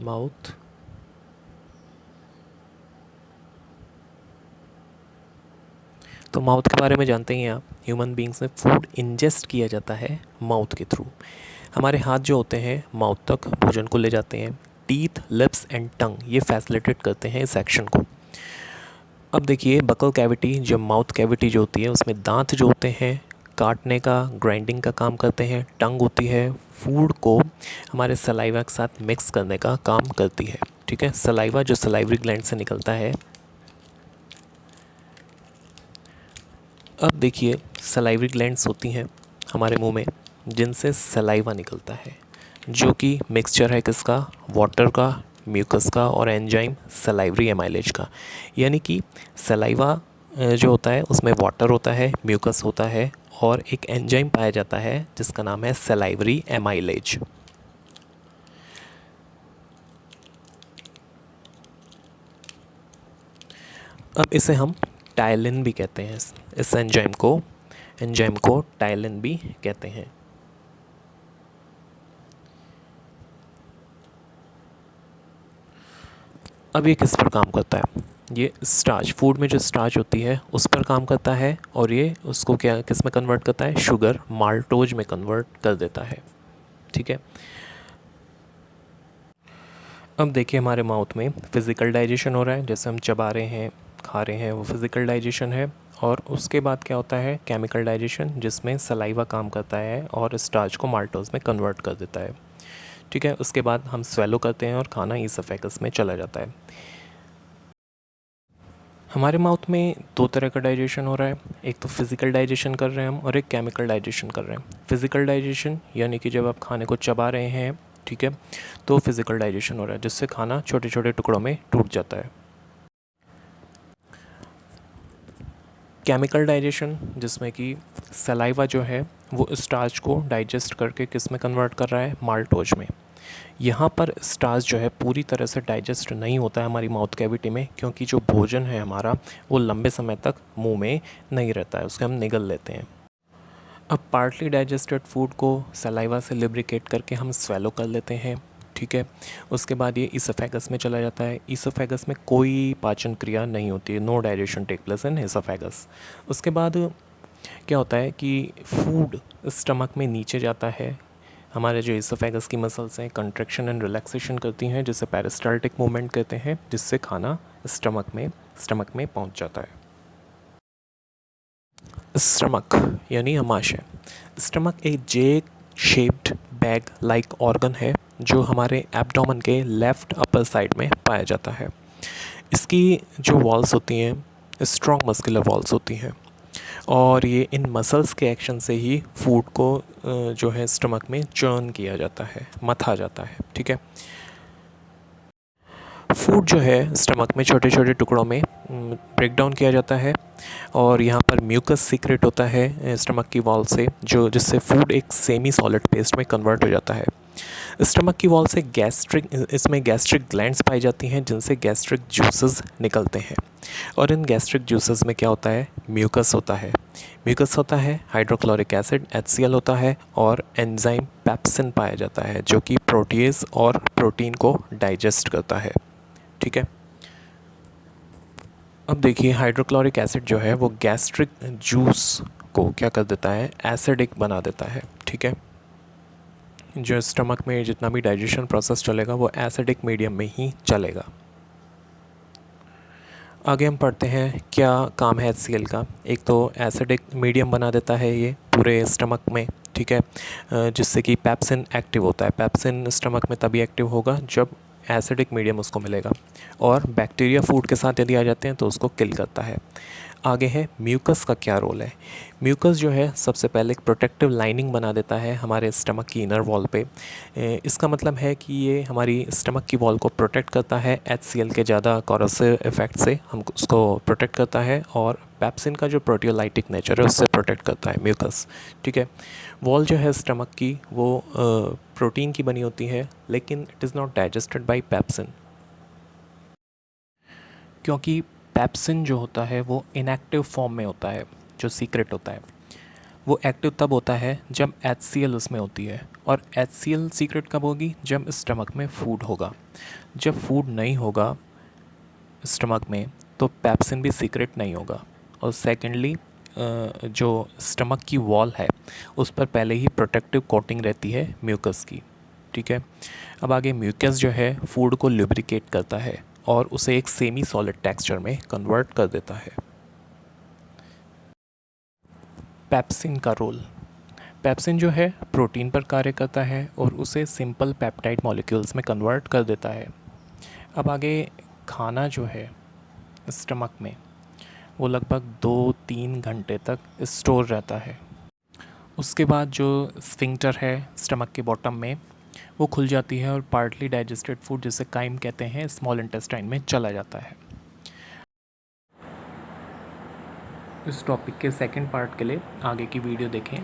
Mouth, तो mouth के बारे में जानते ही हैं आप। ह्यूमन बींग्स में फूड इंजेस्ट किया जाता है माउथ के थ्रू। हमारे हाथ जो होते हैं माउथ तक भोजन को ले जाते हैं। टीथ, लिप्स एंड टंग ये फैसिलिटेट करते हैं इस एक्शन को। अब देखिए बकल कैविटी, जो माउथ कैविटी जो होती है उसमें दांत जो होते हैं काटने का, ग्राइंडिंग का काम करते हैं। टंग होती है फूड को हमारे सलाइवा के साथ मिक्स करने का काम करती है। ठीक है, सलाइवा जो सलाइवरी ग्लैंड से निकलता है। अब देखिए सलाइवरी ग्लैंड्स होती हैं हमारे मुंह में जिनसे सलाइवा निकलता है, जो कि मिक्सचर है किसका, वाटर का, म्यूकस का और एंजाइम सलाइवरी एमाइलेज का। यानी कि सलाइवा जो होता है उसमें वाटर होता है, म्यूकस होता है और एक एंजाइम पाया जाता है जिसका नाम है सलाइवरी एमाइलेज। अब इसे हम टाइलिन भी कहते हैं। इस एंजाइम को टाइलिन भी कहते हैं। अब ये किस पर काम करता है, ये स्टार्च, फूड में जो स्टार्च होती है उस पर काम करता है और ये उसको क्या किस में कन्वर्ट करता है, शुगर माल्टोज में कन्वर्ट कर देता है। ठीक है, अब देखिए हमारे माउथ में फिज़िकल डाइजेशन हो रहा है, जैसे हम चबा रहे हैं, खा रहे हैं, वो फिज़िकल डाइजेशन है। और उसके बाद क्या होता है, केमिकल डाइजेशन, जिसमें सलाइवा काम करता है और स्टार्च को माल्टोज में कन्वर्ट कर देता है। ठीक है, उसके बाद हम स्वेलो करते हैं और खाना ईसोफेगस में चला जाता है। हमारे माउथ में दो तरह का डाइजेशन हो रहा है, एक तो फिज़िकल डाइजेशन कर रहे हैं हम और एक केमिकल डाइजेशन कर रहे हैं। फिज़िकल डाइजेशन यानी कि जब आप खाने को चबा रहे हैं, ठीक है, तो फिज़िकल डाइजेशन हो रहा है जिससे खाना छोटे छोटे टुकड़ों में टूट जाता है। केमिकल डाइजेशन जिसमें कि सलाइवा जो है वो स्टार्च को डाइजेस्ट करके किस में कन्वर्ट कर रहा है, माल्टोज में। यहाँ पर स्टार्च जो है पूरी तरह से डाइजेस्ट नहीं होता है हमारी माउथ कैविटी में, क्योंकि जो भोजन है हमारा वो लंबे समय तक मुंह में नहीं रहता है, उसको हम निगल लेते हैं। अब पार्टली डाइजेस्टेड फूड को सलाइवा से लिब्रिकेट करके हम स्वेलो कर लेते हैं। ठीक है, उसके बाद ये ईसोफेगस में चला जाता है। ईसोफेगस में कोई पाचन क्रिया नहीं होती है, no digestion take place in oesophagus. उसके बाद क्या होता है कि फूड स्टमक में नीचे जाता है। हमारे जो ईसोफेगस की मसल्स हैं कंट्रैक्शन एंड रिलैक्सेशन करती हैं, जिसे पेरिस्टाल्टिक मूवमेंट कहते हैं, जिससे खाना स्टमक में पहुंच जाता है। स्टमक यानी आमाशय। स्टमक एक जे शेप्ड बैग लाइक ऑर्गन है जो हमारे एब्डोमेन के लेफ़्ट अपर साइड में पाया जाता है। इसकी जो वॉल्स होती हैं स्ट्रॉन्ग मस्कुलर वॉल्स होती हैं और ये इन मसल्स के एक्शन से ही फूड को जो है स्टमक में चर्न किया जाता है, मथा जाता है। ठीक है, फूड जो है स्टमक में छोटे छोटे टुकड़ों में ब्रेक डाउन किया जाता है और यहाँ पर म्यूकस सीक्रेट होता है स्टमक की वॉल से, जो जिससे फूड एक सेमी सॉलिड पेस्ट में कन्वर्ट हो जाता है। स्टमक की वॉल से इसमें गैस्ट्रिक ग्लैंड्स पाई जाती हैं जिनसे गैस्ट्रिक जूसेस निकलते हैं और इन गैस्ट्रिक जूसेस में क्या होता है, म्यूकस होता है, हाइड्रोक्लोरिक एसिड HCl होता है और एंजाइम पेप्सिन पाया जाता है जो कि प्रोटीएज और प्रोटीन को डाइजेस्ट करता है। ठीक है, अब देखिए हाइड्रोक्लोरिक एसिड जो है वो गैस्ट्रिक जूस को क्या कर देता है, एसिडिक बना देता है। ठीक है, जो स्टमक में जितना भी डाइजेशन प्रोसेस चलेगा वो एसिडिक मीडियम में ही चलेगा। आगे हम पढ़ते हैं क्या काम है HCl का। एक तो एसिडिक मीडियम बना देता है ये पूरे स्टमक में। ठीक है, जिससे कि पेप्सिन एक्टिव होता है। पेप्सिन स्टमक में तभी एक्टिव होगा जब एसिडिक मीडियम उसको मिलेगा और बैक्टीरिया फूड के साथ यदि आ जाते हैं तो उसको किल करता है। आगे है म्यूकस का क्या रोल है। म्यूकस जो है सबसे पहले एक प्रोटेक्टिव लाइनिंग बना देता है हमारे स्टमक की इनर वॉल पे। इसका मतलब है कि ये हमारी स्टमक की वॉल को प्रोटेक्ट करता है HCl के ज़्यादा कॉरोसिव इफेक्ट से, हम उसको प्रोटेक्ट करता है और पेप्सिन का जो प्रोटियोलाइटिक नेचर है उससे प्रोटेक्ट करता है म्यूकस। ठीक है, वॉल जो है स्टमक की वो प्रोटीन की बनी होती है लेकिन it is not digested by pepsin, क्योंकि पेप्सिन जो होता है वो इनएक्टिव फॉर्म में होता है, जो सीक्रेट होता है। वो एक्टिव तब होता है जब HCl उसमें होती है, और HCl सीक्रेट कब होगी? जब स्टमक में फूड होगा। जब फूड नहीं होगा स्टमक में तो पेप्सिन भी सीक्रेट नहीं होगा। और सेकेंडली जो स्टमक की वॉल है उस पर पहले ही प्रोटेक्टिव कोटिंग रहती है म्यूकस की। ठीक है, अब आगे म्यूकस जो है फूड को लुब्रिकेट करता है और उसे एक सेमी सॉलिड टेक्सचर में कन्वर्ट कर देता है। पेप्सिन का रोल। पेप्सिन जो है प्रोटीन पर कार्य करता है और उसे सिंपल पेप्टाइड मॉलिक्यूल्स में कन्वर्ट कर देता है। अब आगे खाना जो है स्टमक में वो लगभग 2-3 घंटे तक स्टोर रहता है। उसके बाद जो स्फिंक्टर है स्टमक के बॉटम में वो खुल जाती है और पार्टली डाइजेस्टेड फूड, जिसे काइम कहते हैं, स्मॉल इंटेस्टाइन में चला जाता है। इस टॉपिक के सेकंड पार्ट के लिए आगे की वीडियो देखें।